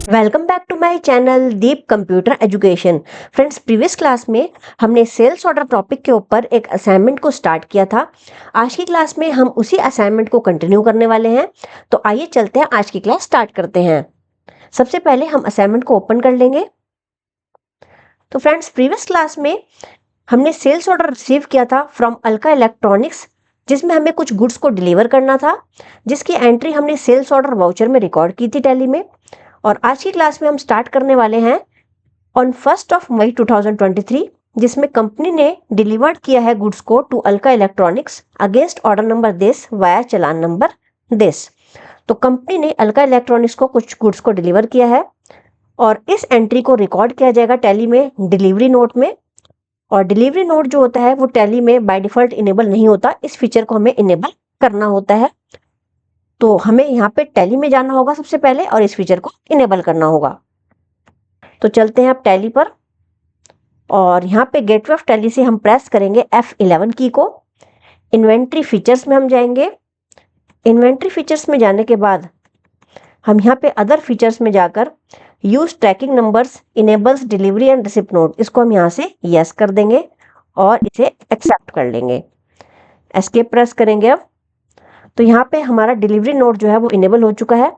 Welcome back to my channel Deep computer education. Friends, previous class में हमने sales order topic के ऊपर एक असाइनमेंट को स्टार्ट किया था। आज की क्लास में हम उसी असाइनमेंट को कंटिन्यू करने वाले हैं। तो आइए चलते हैं, आज की क्लास स्टार्ट करते हैं। सबसे पहले हम असाइनमेंट को ओपन कर लेंगे। तो फ्रेंड्स, प्रीवियस क्लास में हमने सेल्स ऑर्डर रिसीव किया था फ्रॉम अलका इलेक्ट्रॉनिक्स, जिसमें हमें कुछ गुड्स को डिलीवर करना था, जिसकी एंट्री हमने सेल्स ऑर्डर वाउचर में रिकॉर्ड की थी टैली में। और आज की क्लास में हम स्टार्ट करने वाले हैं ऑन 1 मई 2023, जिसमें कंपनी ने डिलीवर्ड किया है गुड्स को to Alka electronics against order number this via challan number this. तो कंपनी ने अलका इलेक्ट्रॉनिक्स को कुछ गुड्स को डिलीवर किया है और इस एंट्री को रिकॉर्ड किया जाएगा टैली में डिलीवरी नोट में। और डिलीवरी नोट जो होता है वो टैली में बाय डिफॉल्ट इनेबल नहीं होता, इस फीचर को हमें इनेबल करना होता है। तो हमें यहाँ पे टैली में जाना होगा सबसे पहले और इस फीचर को इनेबल करना होगा। तो चलते हैं अब टैली पर और यहाँ पे गेटवे ऑफ टैली से हम प्रेस करेंगे F11 की को। इन्वेंट्री फीचर्स में हम जाएंगे। इन्वेंट्री फीचर्स में जाने के बाद हम यहाँ पे अदर फीचर्स में जाकर use tracking numbers enables delivery and receipt note, इसको हम यहाँ से यस कर देंगे और इसे एक्सेप्ट कर लेंगे। एस्केप प्रेस करेंगे अब। तो यहाँ पे हमारा डिलीवरी नोट जो है वो इनेबल हो चुका है।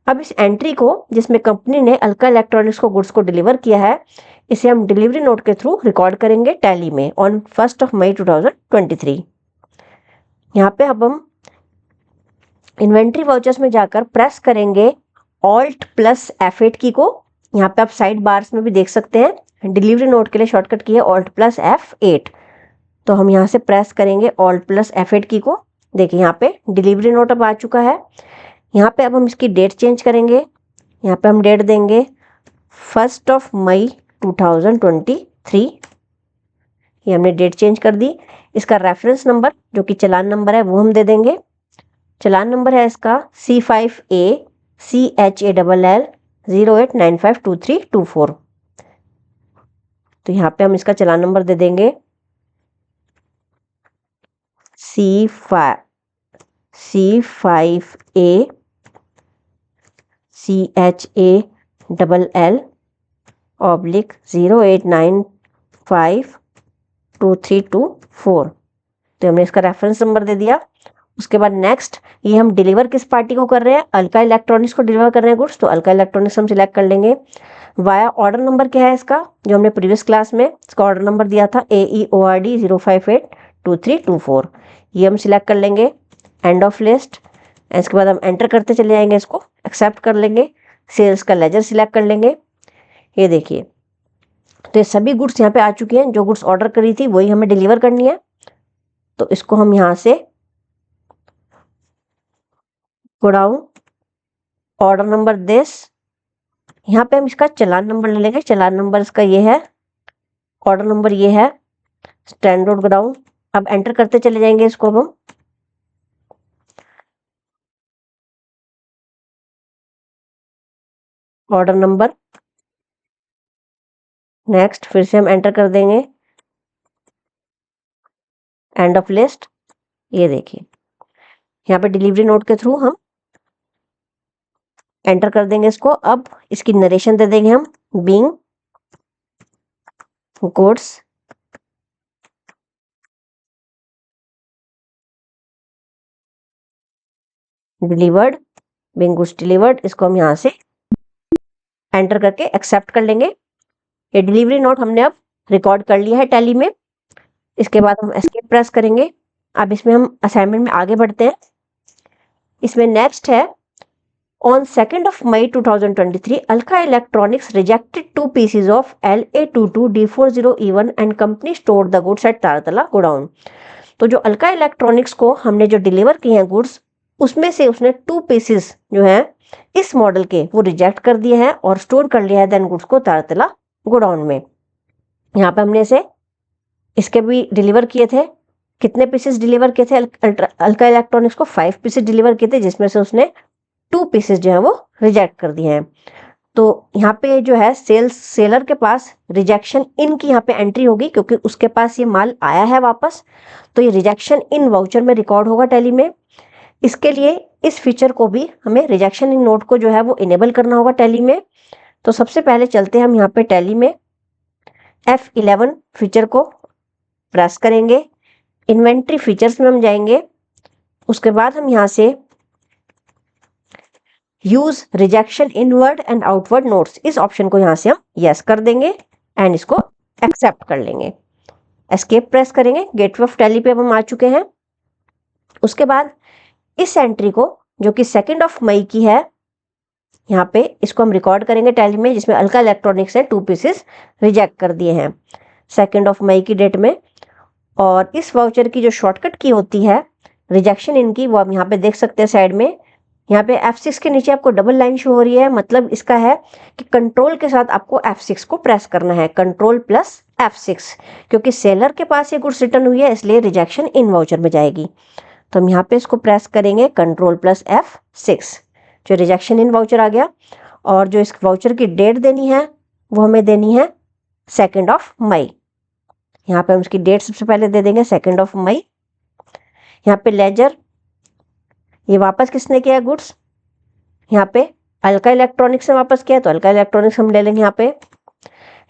अब इस एंट्री को, जिसमें कंपनी ने अलका इलेक्ट्रॉनिक्स को गुड्स को डिलीवर किया है, इसे हम डिलीवरी नोट के थ्रू रिकॉर्ड करेंगे टैली में ऑन 1 मई 2023। यहाँ पे अब हम इन्वेंट्री वाउचर्स में जाकर प्रेस करेंगे Alt+F8 की को। यहाँ पे आप साइड बार्स में भी देख सकते हैं, डिलीवरी नोट के लिए शॉर्टकट की है Alt+F8। तो हम यहाँ से प्रेस करेंगे Alt+F8 की को। देखिए यहाँ पे डिलीवरी नोट अब आ चुका है। यहाँ पे अब हम इसकी डेट चेंज करेंगे। यहाँ पे हम डेट देंगे 1 मई 2023। ये हमने डेट चेंज कर दी। इसका रेफरेंस नंबर जो कि चालान नंबर है वो हम दे देंगे। चालान नंबर है इसका C5ACHALL 08952324। तो यहाँ पे हम इसका चालान नंबर दे देंगे C5ACHALL/08952324। तो हमने इसका रेफरेंस नंबर दे दिया। उसके बाद नेक्स्ट, ये हम डिलीवर किस पार्टी को कर रहे हैं? अलका इलेक्ट्रॉनिक्स को डिलीवर कर रहे हैं गुड्स। तो अलका इलेक्ट्रॉनिक्स हम सिलेक्ट कर लेंगे। वाया ऑर्डर नंबर क्या है इसका, जो हमने प्रीवियस क्लास में इसका ऑर्डर नंबर दिया था AEORD 0582324। ये हम सिलेक्ट कर लेंगे। End of list. इसके बाद हम एंटर करते चले जाएंगे, इसको एक्सेप्ट कर लेंगे। सेल्स का लेजर सिलेक्ट कर लेंगे। ये देखिए, तो ये सभी गुड्स यहाँ पे आ चुकी हैं। जो गुड्स ऑर्डर करी थी वही हमें डिलीवर करनी है। तो इसको हम यहाँ से गोडाउन ऑर्डर नंबर दिस, यहाँ पे हम इसका चालान नंबर ले लेंगे। चालान नंबर इसका ये है, ऑर्डर नंबर ये है, स्टैंडर्ड गोडाउन। अब एंटर करते चले जाएंगे इसको हम। ऑर्डर नंबर, नेक्स्ट, फिर से हम एंटर कर देंगे। End of list. ये देखिए, यहाँ पे डिलीवरी नोट के थ्रू हम एंटर कर देंगे इसको। अब इसकी नरेशन दे देंगे हम, being goods delivered, being goods delivered. इसको हम यहाँ से एंटर करके एक्सेप्ट कर लेंगे। ये डिलीवरी नोट हमने अब रिकॉर्ड कर लिया है टैली में। इसके बाद हम एस्केप प्रेस करेंगे। अब इसमें हम असाइनमेंट में आगे बढ़ते हैं। इसमें नेक्स्ट है, ऑन 2 मई 2023 Alka electronics rejected 2 pieces of LA22D40E1 and company store the goods at Taratala godown. तो जो अलका इलेक्ट्रॉनिक्स को हमने जो डिलीवर किए हैं गुड्स, उसमें से उसने 2 pieces जो है इस मॉडल के वो रिजेक्ट कर दिए हैं और स्टोर कर लिया है देन गुड्स को तारतला गोडाउन में। यहाँ पे हमने इसे इसके भी डिलीवर किए थे। कितने पीसेस डिलीवर किए थे अलका इलेक्ट्रॉनिक्स को? 5 पीसेस डिलीवर किए थे, जिसमें से उसने 2 पीसेस जो है वो रिजेक्ट कर दिए हैं। तो यहाँ पे जो है सेलर के पास रिजेक्शन इन की यहाँ पे एंट्री होगी, क्योंकि उसके पास ये माल आया है वापस। तो ये रिजेक्शन इन वाउचर में रिकॉर्ड होगा टैली में। इसके लिए इस फीचर को भी हमें रिजेक्शन इन नोट को जो है वो इनेबल करना होगा टैली में। तो सबसे पहले चलते हैं हम यहाँ पे टैली में F11 फीचर को प्रेस करेंगे, इन्वेंट्री फीचर्स में हम जाएंगे, उसके बाद हम यहाँ से use rejection inward and outward notes इस ऑप्शन को यहाँ से हम यस कर देंगे एंड इसको एक्सेप्ट कर लेंगे। एस्केप प्रेस करेंगे, गेटवे ऑफ टैली पे अब हम आ चुके हैं। उसके बाद इस एंट्री को जो कि 2 मई की है, यहाँ पे इसको हम रिकॉर्ड करेंगे टैली में, जिसमें अल्का इलेक्ट्रॉनिक्स ने 2 पीसेस रिजेक्ट कर दिए हैं 2 मई की डेट में। और इस वाउचर की जो शॉर्टकट की होती है रिजेक्शन इनकी, वो आप यहाँ पे देख सकते हैं साइड में। यहाँ पे F6 के नीचे आपको डबल लाइन शो हो रही है, मतलब इसका है कि कंट्रोल के साथ आपको F6 को प्रेस करना है, कंट्रोल प्लस F6, क्योंकि सेलर के पास ये गुड्स रिटर्न हुई है इसलिए रिजेक्शन इन वाउचर में जाएगी। तो हम यहाँ पे इसको प्रेस करेंगे कंट्रोल प्लस F6, जो रिजेक्शन इन वाउचर आ गया। और जो इस वाउचर की डेट देनी है वो हमें देनी है 2 मई। यहाँ पे हम उसकी डेट सबसे पहले दे देंगे 2 मई। यहाँ पे लेजर, ये वापस किसने किया गुड्स, यहाँ पे अल्का इलेक्ट्रॉनिक्स ने वापस किया, तो अल्का इलेक्ट्रॉनिक्स हम ले लेंगे। यहाँ पे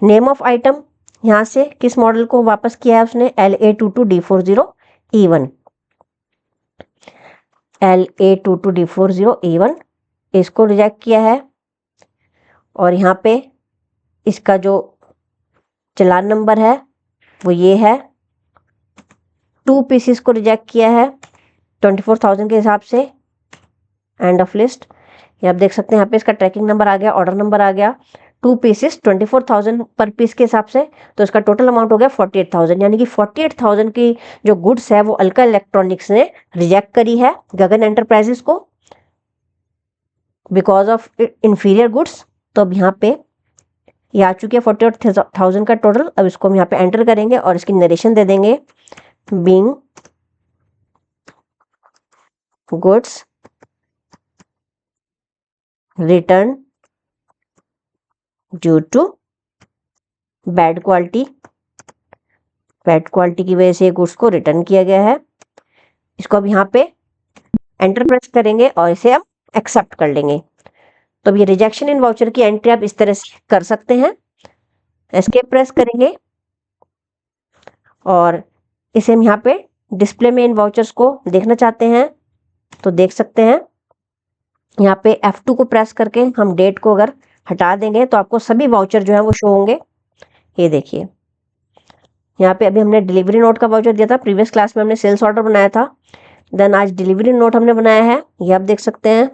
नेम ऑफ आइटम, यहाँ से किस मॉडल को वापस किया है उसने, LA22D40E1, LA22D40E1 इसको रिजेक्ट किया है। और यहाँ पे इसका जो चालान नंबर है वो ये है, 2 पीसेस को रिजेक्ट किया है 24,000 के हिसाब से। एंड ऑफ लिस्ट, ये आप देख सकते हैं यहाँ पे इसका ट्रैकिंग नंबर आ गया, ऑर्डर नंबर आ गया, 2 पीसेस 24,000 पर पीस के हिसाब से, तो इसका टोटल अमाउंट हो गया 48,000। यानी कि 48,000 की जो गुड्स है वो अल्का इलेक्ट्रॉनिक्स ने रिजेक्ट करी है गगन एंटरप्राइजेस को बिकॉज ऑफ इंफीरियर गुड्स। तो अब यहाँ पे ये आ चुकी है 48,000 का टोटल। अब इसको हम यहाँ पे एंटर करेंगे और इसकी नरेशन दे देंगे, being goods return due to bad quality की वजह से गुड्स को रिटर्न किया गया है। इसको अब यहाँ पे एंटर प्रेस करेंगे और इसे हम एक्सेप्ट कर लेंगे। तो अब ये रिजेक्शन इन वाउचर की एंट्री आप इस तरह से कर सकते हैं। एस्केप प्रेस करेंगे और इसे हम यहाँ पे डिस्प्ले में इन वाउचर्स को देखना चाहते हैं तो देख सकते हैं। यहाँ पे F2 को प्रेस करके हम डेट को अगर हटा देंगे तो आपको सभी वाउचर जो है वो शो होंगे। ये देखिए, यहाँ पे अभी हमने डिलीवरी नोट का वाउचर दिया था, प्रीवियस क्लास में हमने सेल्स ऑर्डर बनाया था, देन आज डिलीवरी नोट हमने बनाया है, ये आप देख सकते हैं।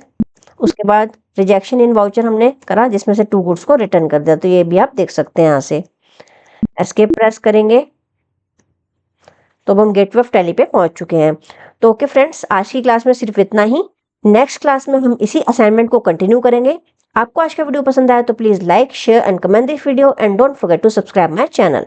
उसके बाद रिजेक्शन इन वाउचर हमने करा जिसमें से 2 गुड्स को रिटर्न कर दिया, तो ये भी आप देख सकते हैं। यहाँ से एस्केप प्रेस करेंगे तो हम गेटवे ऑफ टैली पे पहुंच चुके हैं। तो ओके फ्रेंड्स, आज की क्लास में सिर्फ इतना ही। नेक्स्ट क्लास में हम इसी असाइनमेंट को कंटिन्यू करेंगे। आपको आज का वीडियो पसंद आया तो please like, share and comment this video and don't forget to subscribe my channel.